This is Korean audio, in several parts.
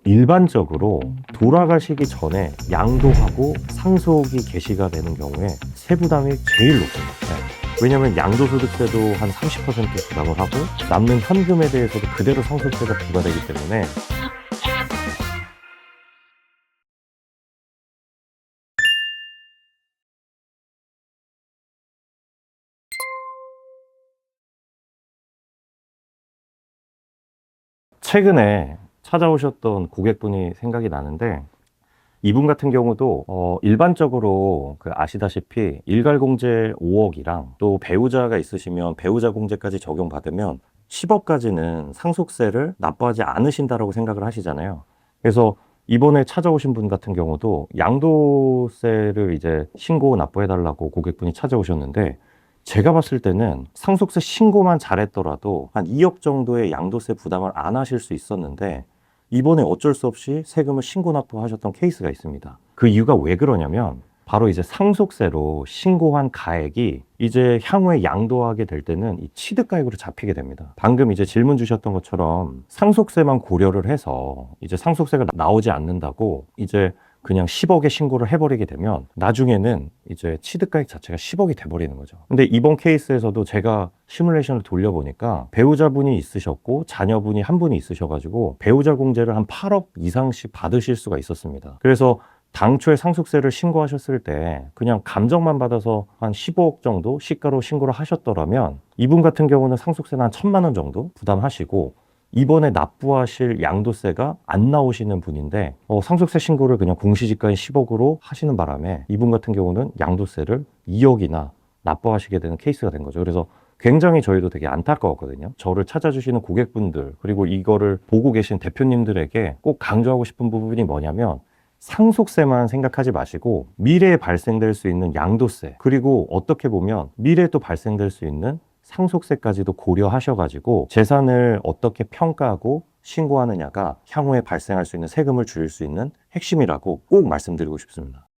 일반적으로 돌아가시기 전에 양도하고 상속이 개시가 되는 경우에 세부담이 제일 높습니다. 네. 왜냐하면 양도소득세도 한 30% 부담을 하고 남는 현금에 대해서도 그대로 상속세가 부과되기 때문에 최근에 찾아오셨던 고객분이 생각이 나는데 이분 같은 경우도 일반적으로 아시다시피 일괄공제 5억이랑 또 배우자가 있으시면 배우자 공제까지 적용받으면 10억까지는 상속세를 납부하지 않으신다라고 생각을 하시잖아요. 그래서 이번에 찾아오신 분 같은 경우도 양도세를 이제 신고 납부해달라고 고객분이 찾아오셨는데 제가 봤을 때는 상속세 신고만 잘했더라도 한 2억 정도의 양도세 부담을 안 하실 수 있었는데 이번에 어쩔 수 없이 세금을 신고 납부하셨던 케이스가 있습니다. 그 이유가 왜 그러냐면 바로 이제 상속세로 신고한 가액이 이제 향후에 양도하게 될 때는 이 취득가액으로 잡히게 됩니다. 방금 이제 질문 주셨던 것처럼 상속세만 고려를 해서 이제 상속세가 나오지 않는다고 이제 그냥 10억에 신고를 해버리게 되면 나중에는 이제 취득가액 자체가 10억이 돼버리는 거죠. 근데 이번 케이스에서도 제가 시뮬레이션을 돌려보니까 배우자분이 있으셨고 자녀분이 한 분이 있으셔가지고 배우자 공제를 한 8억 이상씩 받으실 수가 있었습니다. 그래서 당초에 상속세를 신고하셨을 때 그냥 감정만 받아서 한 15억 정도 시가로 신고를 하셨더라면 이분 같은 경우는 상속세는 한 1,000만 원 정도 부담하시고 이번에 납부하실 양도세가 안 나오시는 분인데 상속세 신고를 그냥 공시지가인 10억으로 하시는 바람에 이분 같은 경우는 양도세를 2억이나 납부하시게 되는 케이스가 된 거죠. 그래서 굉장히 저희도 되게 안타까웠거든요. 저를 찾아주시는 고객분들 그리고 이거를 보고 계신 대표님들에게 꼭 강조하고 싶은 부분이 뭐냐면 상속세만 생각하지 마시고 미래에 발생될 수 있는 양도세 그리고 어떻게 보면 미래에 또 발생될 수 있는 상속세까지도 고려하셔가지고 재산을 어떻게 평가하고 신고하느냐가 향후에 발생할 수 있는 세금을 줄일 수 있는 핵심이라고 꼭 말씀드리고 싶습니다.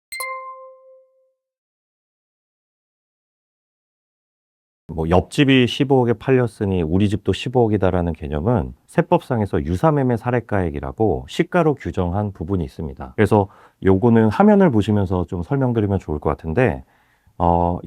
뭐 옆집이 15억에 팔렸으니 우리 집도 15억이다라는 개념은 세법상에서 유사매매 사례가액이라고 시가로 규정한 부분이 있습니다. 그래서 요거는 화면을 보시면서 좀 설명드리면 좋을 것 같은데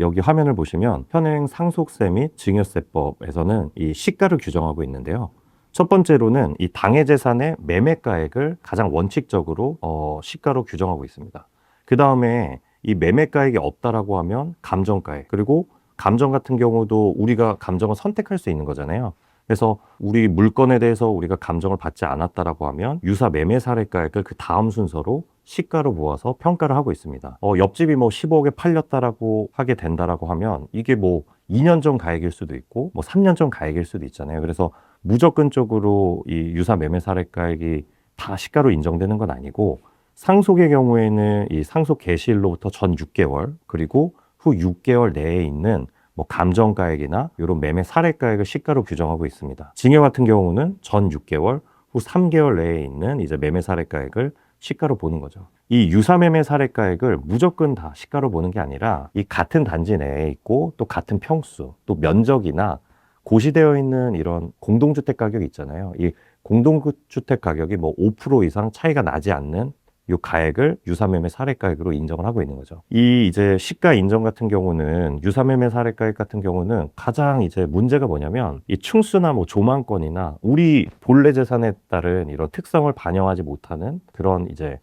여기 화면을 보시면 현행 상속세 및 증여세법에서는 이 시가를 규정하고 있는데요. 첫 번째로는 이 당해재산의 매매가액을 가장 원칙적으로 시가로 규정하고 있습니다. 그 다음에 이 매매가액이 없다라고 하면 감정가액 그리고 감정 같은 경우도 우리가 감정을 선택할 수 있는 거잖아요. 그래서 우리 물건에 대해서 우리가 감정을 받지 않았다라고 하면 유사 매매 사례가액을 그 다음 순서로 시가로 모아서 평가를 하고 있습니다. 옆집이 뭐 15억에 팔렸다라고 하게 된다라고 하면 이게 뭐 2년 전 가액일 수도 있고 뭐 3년 전 가액일 수도 있잖아요. 그래서 무조건적으로 이 유사 매매 사례가액이 다 시가로 인정되는 건 아니고 상속의 경우에는 이 상속 개시일로부터 전 6개월 그리고 후 6개월 내에 있는 뭐 감정가액이나 이런 매매 사례가액을 시가로 규정하고 있습니다. 증여 같은 경우는 전 6개월, 후 3개월 내에 있는 이제 매매 사례가액을 시가로 보는 거죠. 이 유사매매 사례가액을 무조건 다 시가로 보는 게 아니라 이 같은 단지 내에 있고 또 같은 평수, 또 면적이나 고시되어 있는 이런 공동주택 가격이 있잖아요. 이 공동주택 가격이 뭐 5% 이상 차이가 나지 않는 이 가액을 유사매매 사례가액으로 인정을 하고 있는 거죠. 이 이제 시가 인정 같은 경우는 유사매매 사례가액 같은 경우는 가장 이제 문제가 뭐냐면 이 충수나 뭐 조망권이나 우리 본래 재산에 따른 이런 특성을 반영하지 못하는 그런 이제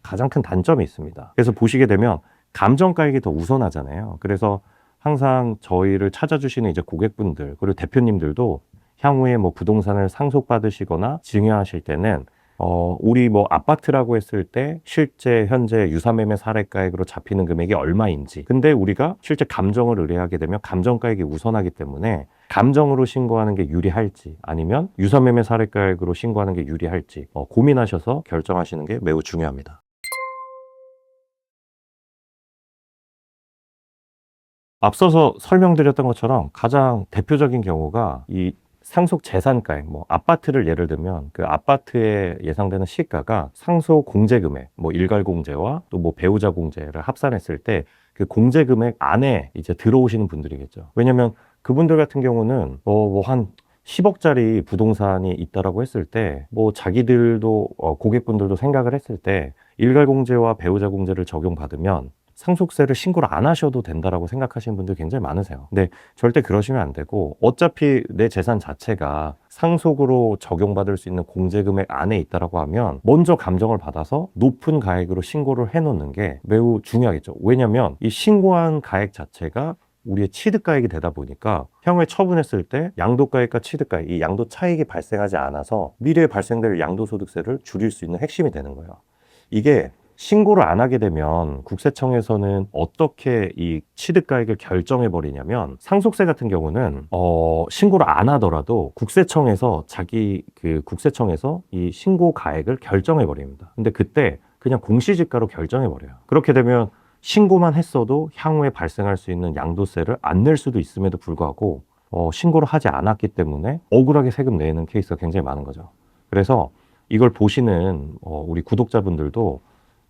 가장 큰 단점이 있습니다. 그래서 보시게 되면 감정가액이 더 우선하잖아요. 그래서 항상 저희를 찾아주시는 이제 고객분들 그리고 대표님들도 향후에 뭐 부동산을 상속받으시거나 증여하실 때는 우리 뭐 아파트라고 했을 때 실제 현재 유사매매 사례가액으로 잡히는 금액이 얼마인지 근데 우리가 실제 감정을 의뢰하게 되면 감정가액이 우선하기 때문에 감정으로 신고하는 게 유리할지 아니면 유사매매 사례가액으로 신고하는 게 유리할지 고민하셔서 결정하시는 게 매우 중요합니다. 앞서서 설명드렸던 것처럼 가장 대표적인 경우가 이 상속 재산가액, 뭐 아파트를 예를 들면 그 아파트에 예상되는 시가가 상속 공제 금액, 뭐 일괄 공제와 또 뭐 배우자 공제를 합산했을 때 그 공제 금액 안에 이제 들어오시는 분들이겠죠. 왜냐면 그분들 같은 경우는 뭐 한 10억짜리 부동산이 있다라고 했을 때, 뭐 자기들도 고객분들도 생각을 했을 때 일괄공제와 배우자 공제를 적용받으면 상속세를 신고를 안 하셔도 된다라고 생각하시는 분들 굉장히 많으세요. 근데 절대 그러시면 안 되고, 어차피 내 재산 자체가 상속으로 적용받을 수 있는 공제금액 안에 있다라고 하면 먼저 감정을 받아서 높은 가액으로 신고를 해놓는 게 매우 중요하겠죠. 왜냐면 이 신고한 가액 자체가 우리의 취득가액이 되다 보니까 향후에 처분했을 때 양도가액과 취득가액, 이 양도 차익이 발생하지 않아서 미래에 발생될 양도소득세를 줄일 수 있는 핵심이 되는 거예요. 이게 신고를 안 하게 되면 국세청에서는 어떻게 이 취득가액을 결정해 버리냐면, 상속세 같은 경우는 신고를 안 하더라도 국세청에서 국세청에서 이 신고 가액을 결정해 버립니다. 근데 그때 그냥 공시지가로 결정해 버려요. 그렇게 되면 신고만 했어도 향후에 발생할 수 있는 양도세를 안 낼 수도 있음에도 불구하고 신고를 하지 않았기 때문에 억울하게 세금 내는 케이스가 굉장히 많은 거죠. 그래서 이걸 보시는 우리 구독자분들도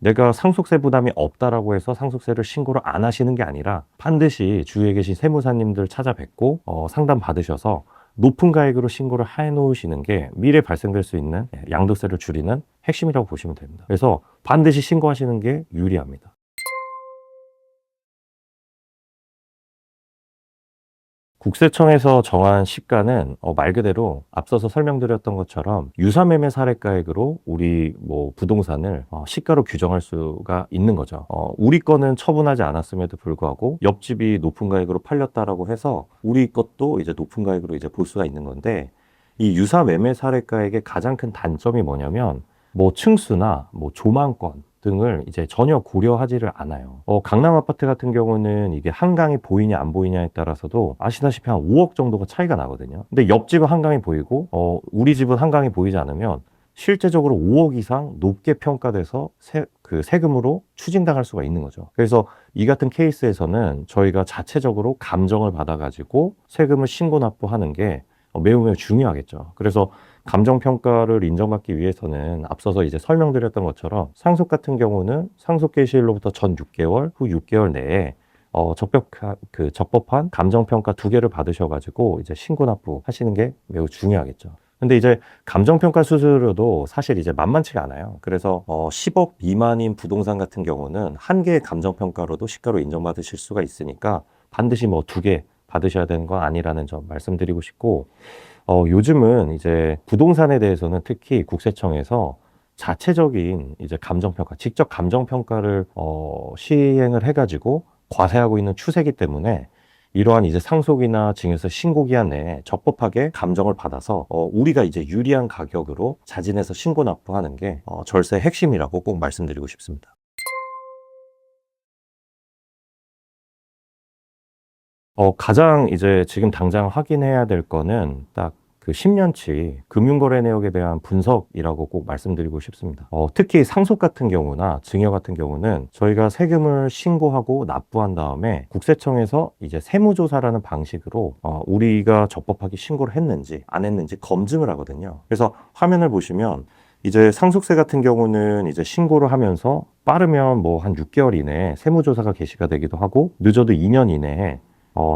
내가 상속세 부담이 없다라고 해서 상속세를 신고를 안 하시는 게 아니라 반드시 주위에 계신 세무사님들 찾아뵙고 상담 받으셔서 높은 가액으로 신고를 해놓으시는 게 미래에 발생될 수 있는 양도세를 줄이는 핵심이라고 보시면 됩니다. 그래서 반드시 신고하시는 게 유리합니다. 국세청에서 정한 시가는 말 그대로 앞서서 설명드렸던 것처럼 유사매매 사례가액으로 우리 부동산을 시가로 규정할 수가 있는 거죠. 우리 거는 처분하지 않았음에도 불구하고 옆집이 높은 가액으로 팔렸다라고 해서 우리 것도 이제 높은 가액으로 이제 볼 수가 있는 건데, 이 유사매매 사례가액의 가장 큰 단점이 뭐냐면 층수나 조망권 등을 이제 전혀 고려하지를 않아요. 강남 아파트 같은 경우는 이게 한강이 보이냐 안 보이냐에 따라서도 아시다시피 한 5억 정도가 차이가 나거든요. 근데 옆집은 한강이 보이고 우리 집은 한강이 보이지 않으면 실제적으로 5억 이상 높게 평가돼서 세금으로 추징당할 수가 있는 거죠. 그래서 이 같은 케이스에서는 저희가 자체적으로 감정을 받아가지고 세금을 신고 납부하는 게 매우 중요하겠죠. 그래서 감정평가를 인정받기 위해서는 앞서서 이제 설명드렸던 것처럼 상속 같은 경우는 상속 개시일로부터 전 6개월, 후 6개월 내에 적법한 감정평가 2개를 받으셔가지고 이제 신고 납부하시는 게 매우 중요하겠죠. 근데 이제 감정평가 수수료도 사실 이제 만만치가 않아요. 그래서 10억 미만인 부동산 같은 경우는 한 개의 감정평가로도 시가로 인정받으실 수가 있으니까 반드시 2개 받으셔야 되는 건 아니라는 점 말씀드리고 싶고, 요즘은 이제 부동산에 대해서는 특히 국세청에서 자체적인 이제 감정평가, 직접 감정평가를 시행을 해가지고 과세하고 있는 추세이기 때문에 이러한 이제 상속이나 증여세 신고 기한 내에 적법하게 감정을 받아서 우리가 이제 유리한 가격으로 자진해서 신고 납부하는 게 절세의 핵심이라고 꼭 말씀드리고 싶습니다. 가장 이제 지금 당장 확인해야 될 거는 딱 그 10년치 금융거래 내역에 대한 분석이라고 꼭 말씀드리고 싶습니다. 특히 상속 같은 경우나 증여 같은 경우는 저희가 세금을 신고하고 납부한 다음에 국세청에서 이제 세무조사라는 방식으로 우리가 적법하게 신고를 했는지 안 했는지 검증을 하거든요. 그래서 화면을 보시면 이제 상속세 같은 경우는 이제 신고를 하면서 빠르면 한 6개월 이내에 세무조사가 개시가 되기도 하고, 늦어도 2년 이내에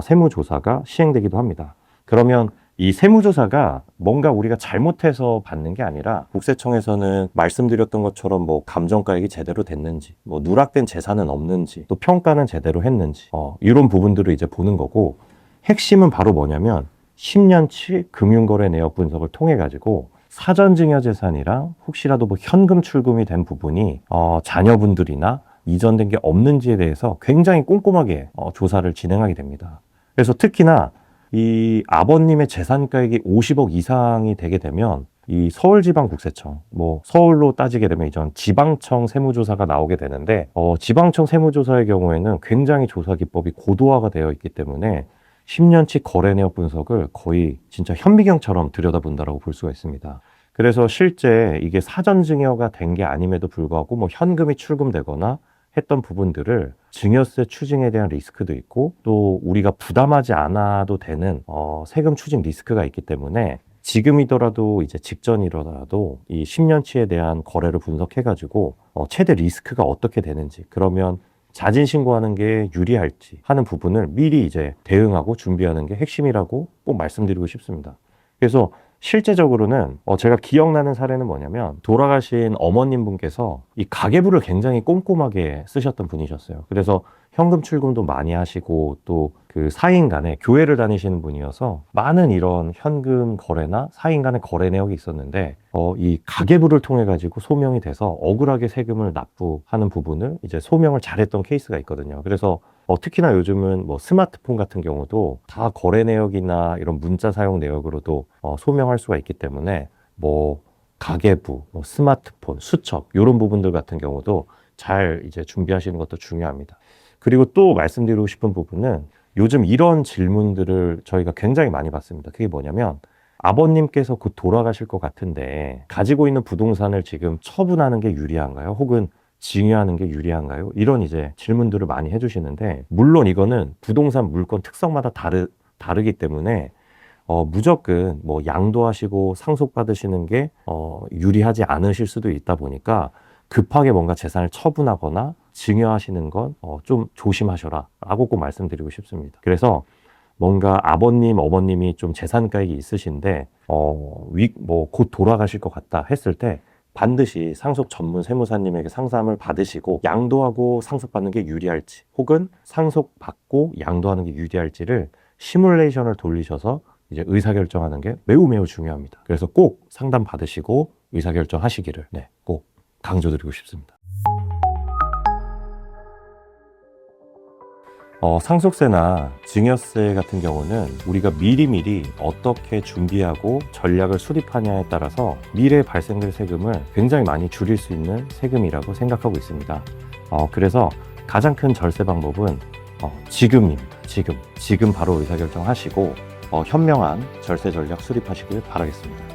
세무조사가 시행되기도 합니다. 그러면 이 세무조사가 뭔가 우리가 잘못해서 받는 게 아니라 국세청에서는 말씀드렸던 것처럼 감정가액이 제대로 됐는지, 누락된 재산은 없는지, 또 평가는 제대로 했는지, 이런 부분들을 이제 보는 거고, 핵심은 바로 뭐냐면 10년치 금융거래 내역 분석을 통해 가지고 사전증여재산이랑 혹시라도 현금 출금이 된 부분이 자녀분들이나 이전된 게 없는지에 대해서 굉장히 꼼꼼하게 조사를 진행하게 됩니다. 그래서 특히나 이 아버님의 재산가액이 50억 이상이 되게 되면 이 서울지방국세청, 서울로 따지게 되면 이전 지방청 세무조사가 나오게 되는데, 지방청 세무조사의 경우에는 굉장히 조사 기법이 고도화가 되어 있기 때문에 10년치 거래 내역 분석을 거의 진짜 현미경처럼 들여다본다라고 볼 수가 있습니다. 그래서 실제 이게 사전 증여가 된 게 아님에도 불구하고 현금이 출금되거나 했던 부분들을 증여세 추징에 대한 리스크도 있고, 또 우리가 부담하지 않아도 되는 세금 추징 리스크가 있기 때문에 지금이더라도 이제 직전이더라도 이 10년치에 대한 거래를 분석해가지고 최대 리스크가 어떻게 되는지, 그러면 자진 신고하는 게 유리할지 하는 부분을 미리 이제 대응하고 준비하는 게 핵심이라고 꼭 말씀드리고 싶습니다. 그래서 실제적으로는 제가 기억나는 사례는 뭐냐면 돌아가신 어머님 분께서 이 가계부를 굉장히 꼼꼼하게 쓰셨던 분이셨어요. 그래서 현금 출금도 많이 하시고 또 그 사인 간에 교회를 다니시는 분이어서 많은 이런 현금 거래나 사인 간의 거래 내역이 있었는데 이 가계부를 통해 가지고 소명이 돼서 억울하게 세금을 납부하는 부분을 이제 소명을 잘했던 케이스가 있거든요. 그래서 특히나 요즘은 뭐 스마트폰 같은 경우도 다 거래 내역이나 이런 문자 사용 내역으로도 소명할 수가 있기 때문에 뭐 가계부, 뭐 스마트폰, 수첩 이런 부분들 같은 경우도 잘 이제 준비하시는 것도 중요합니다. 그리고 또 말씀드리고 싶은 부분은 요즘 이런 질문들을 저희가 굉장히 많이 받습니다. 그게 뭐냐면 아버님께서 곧 돌아가실 것 같은데 가지고 있는 부동산을 지금 처분하는 게 유리한가요? 혹은 증여하는 게 유리한가요? 이런 이제 질문들을 많이 해주시는데 물론 이거는 부동산 물건 특성마다 다르기 때문에 무조건 뭐 양도하시고 상속받으시는 게 유리하지 않으실 수도 있다 보니까 급하게 뭔가 재산을 처분하거나 증여하시는 건 좀 조심하셔라 라고 꼭 말씀드리고 싶습니다. 그래서 뭔가 아버님, 어머님이 좀 재산가액이 있으신데 뭐 곧 돌아가실 것 같다 했을 때 반드시 상속 전문 세무사님에게 상담을 받으시고 양도하고 상속받는 게 유리할지 혹은 상속받고 양도하는 게 유리할지를 시뮬레이션을 돌리셔서 이제 의사결정하는 게 매우 매우 중요합니다. 그래서 꼭 상담 받으시고 의사결정하시기를 꼭 강조드리고 싶습니다. 상속세나 증여세 같은 경우는 우리가 미리미리 어떻게 준비하고 전략을 수립하냐에 따라서 미래에 발생될 세금을 굉장히 많이 줄일 수 있는 세금이라고 생각하고 있습니다. 그래서 가장 큰 절세 방법은 지금입니다. 지금 바로 의사결정하시고 현명한 절세 전략 수립하시길 바라겠습니다.